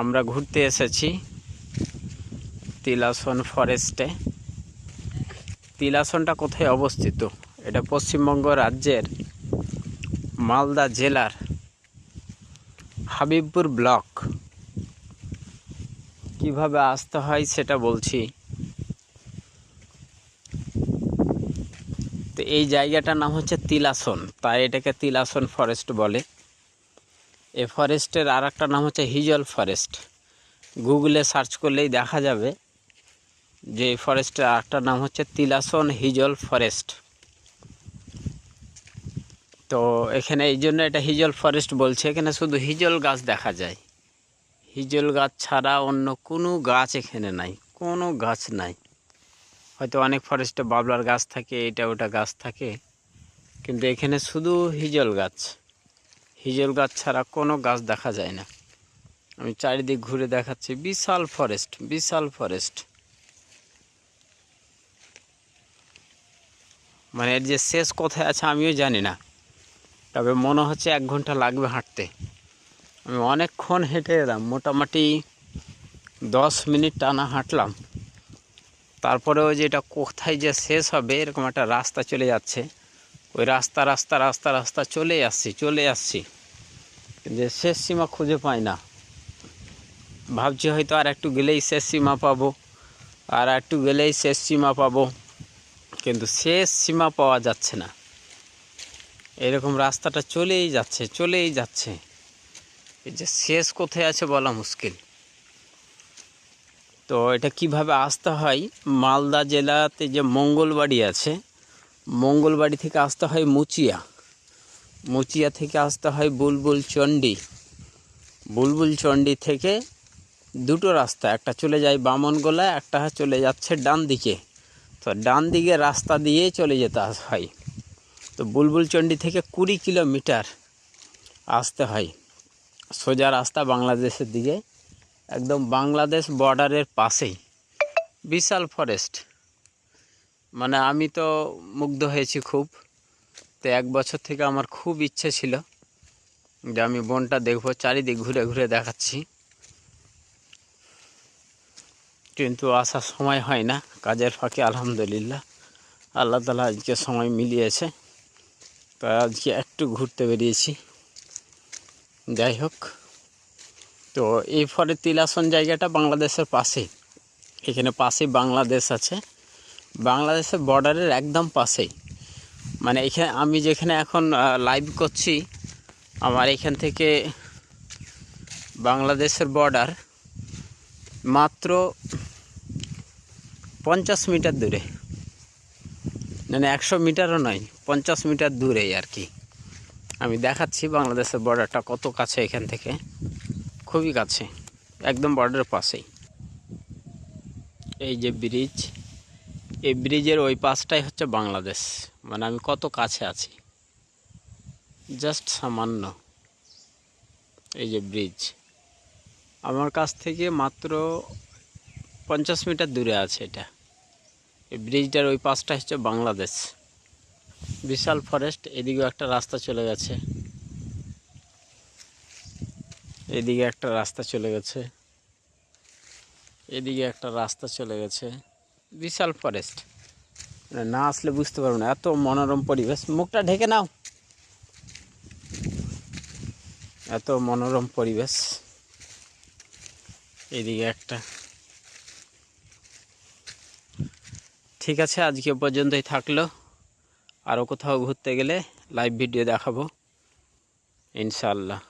আমরা ঘুরতে এসেছি তিলাসন ফরেস্টে। তিলাসনটা কোথায় অবস্থিত? এটা পশ্চিমবঙ্গ রাজ্যের মালদা জেলার হাবিবপুর ব্লক। কিভাবে আসতে হয় সেটা বলছি। তো এই জায়গাটার নাম হচ্ছে তিলাসন, তাই এটাকে তিলাসন ফরেস্ট বলে। এই ফরেস্টের আর একটা নাম হচ্ছে হিজল ফরেস্ট। গুগলে সার্চ করলেই দেখা যাবে যে এই ফরেস্টের আর একটা নাম হচ্ছে তিলাসন হিজল ফরেস্ট। তো এখানে এই জন্য এটা হিজল ফরেস্ট বলছে। এখানে শুধু হিজল গাছ দেখা যায়, হিজল গাছ ছাড়া অন্য কোনো গাছ এখানে নাই, কোনো গাছ নাই। হয়তো অনেক ফরেস্টে বাবলার গাছ থাকে, এটা ওটা গাছ থাকে, কিন্তু এখানে শুধু হিজল গাছ। হিজল গাছ ছাড়া কোনো গাছ দেখা যায় না। আমি চারিদিক ঘুরে দেখাচ্ছি, বিশাল ফরেস্ট, বিশাল ফরেস্ট। মানে এর যে শেষ কোথায় আছে আমিও জানি না, তবে মনে হচ্ছে 1 ঘন্টা লাগবে হাঁটতে। আমি অনেকক্ষণ হেঁটে এলাম, মোটামুটি 10 মিনিট টানা হাঁটলাম। তারপরেও যে এটা কোথায় যে শেষ হবে এরকম একটা রাস্তা চলে যাচ্ছে, ওই রাস্তা রাস্তা রাস্তা রাস্তা চলে আসছি, কিন্তু শেষ সীমা খুঁজে পাই না। ভাবছি হয়তো আর একটু গেলেই শেষ সীমা পাবো, আর একটু গেলেই শেষ সীমা পাবো, কিন্তু শেষ সীমা পাওয়া যাচ্ছে না। এরকম রাস্তাটা চলেই যাচ্ছে। এই যে শেষ কোথায় আছে বলা মুশকিল। তো এটা কিভাবে আসতে হয়, মালদা জেলাতে যে মঙ্গলবাড়ি আছে, মঙ্গলবাড়ি থেকে আসতে হয় মুচিয়া থেকে আসতে হয় বুলবুল চণ্ডী থেকে দুটো রাস্তা, একটা চলে যায় বামনগোলা, একটা চলে যাচ্ছে ডান দিকে। তো ডান দিকে রাস্তা দিয়ে চলে যেতে হয়। তো বুলবুল চণ্ডী থেকে 20 কিলোমিটার আসতে হয়, সোজা রাস্তা বাংলাদেশের দিকে, একদম বাংলাদেশ বর্ডারের পাশেই বিশাল ফরেস্ট। মানে আমি তো মুগ্ধ হয়েছি খুব। তো 1 বছর থেকে আমার খুব ইচ্ছে ছিল যে আমি বনটা দেখবো, চারিদিক ঘুরে ঘুরে দেখাচ্ছি, কিন্তু আসার সময় হয় না, কাজের ফাঁকে। আলহামদুলিল্লাহ আল্লাহ তাআলা আজকে সময় মিলিয়েছে, তাই আজকে একটু ঘুরতে বেরিয়েছি। যাই হোক, তো এই তিলাসন জায়গাটা বাংলাদেশের পাশে, এখানে পাশেই বাংলাদেশ আছে, বাংলাদেশের বর্ডারের একদম পাশেই। মানে এখানে আমি যেখানে এখন লাইভ করছি, আমার এখান থেকে বাংলাদেশের বর্ডার মাত্র 50 মিটার দূরে, মানে 100 মিটারও নয়, 50 মিটার দূরেই আর কি। আমি দেখাচ্ছি বাংলাদেশের বর্ডারটা কত কাছে এখান থেকে, খুবই কাছে, একদম বর্ডারের পাশেই। এই যে ব্রিজ, এই ব্রিজের ওই পাশটাই হচ্ছে বাংলাদেশ। মানে আমি কত কাছে আছি, জাস্ট সামান্য। এই যে ব্রিজ আমার কাছ থেকে মাত্র 50 মিটার দূরে আছে এটা। এই ব্রিজটার ওই পাশটা হচ্ছে বাংলাদেশ। বিশাল ফরেস্ট। এদিকেও একটা রাস্তা চলে গেছে, এদিকে একটা রাস্তা চলে গেছে, এদিকে একটা রাস্তা চলে গেছে। বিশাল ফরেস্ট, না আসলে বুঝতে পারবো না, এত মনোরম পরিবেশ। মুখটা ঢেকে নাও, এত মনোরম পরিবেশ। এদিকে একটা। ঠিক আছে, আজকে পর্যন্তই থাকলো। আরও কোথাও ঘুরতে গেলে লাইভ ভিডিও দেখাবো ইনশাআল্লাহ।